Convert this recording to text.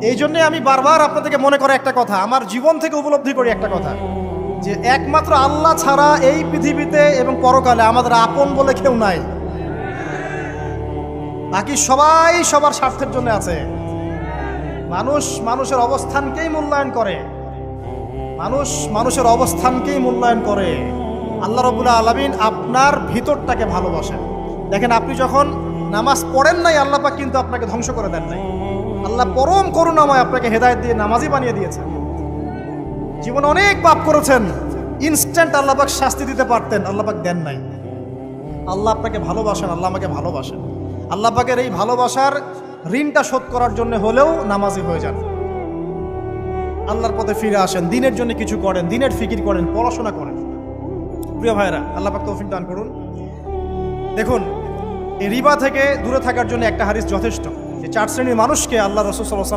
এই জন্যে আমি বারবার আপনাদেরকে মনে করে একটা কথা, আমার জীবন থেকে উপলব্ধি করি একটা কথা, যে একমাত্র আল্লাহ ছাড়া এই পৃথিবীতে এবং পরকালে আমাদের আপন বলে কেউ নাই। বাকি সবাই সবার স্বার্থের জন্য আছে। মানুষ মানুষের অবস্থানকেই মূল্যায়ন করে, মানুষ মানুষের অবস্থানকেই মূল্যায়ন করে। আল্লাহ রাব্বুল আলামিন আপনার ভিতরটাকে ভালোবাসেন। দেখেন, আপনি যখন নামাজ পড়েন নাই, আল্লাহ পাক কিন্তু আপনাকে ধ্বংস করে দেন নাই। আল্লাহ পরম করুণাময় আপনাকে হেদায়েত দিয়ে নামাজি বানিয়ে দিয়েছেন। জীবনে অনেক পাপ করেছেন, ইনস্ট্যান্ট আল্লাহ পাক শাস্তি দিতে পারতেন, আল্লাহ পাক দেন নাই। আল্লাহ আপনাকে ভালোবাসেন, আল্লাহ আমাকে ভালোবাসেন। আল্লাহ পাকের এই ভালোবাসার ঋণটা শোধ করার জন্য হলেও নামাজি হয়ে যান, আল্লাহর পথে ফিরে আসেন, দিনের জন্য কিছু করেন, দিনের ফিকির করেন, পড়াশোনা করেন। প্রিয় ভাইরা, আল্লাহ পাক তৌফিক দান করুন। দেখুন, এই রিবা থেকে দূরে থাকার জন্য একটা হাদিস যথেষ্ট, যে 4 শ্রেণীর মানুষকে আল্লাহ রাসূল সাল্লাল্লাহু আলাইহি ওয়াসাল্লাম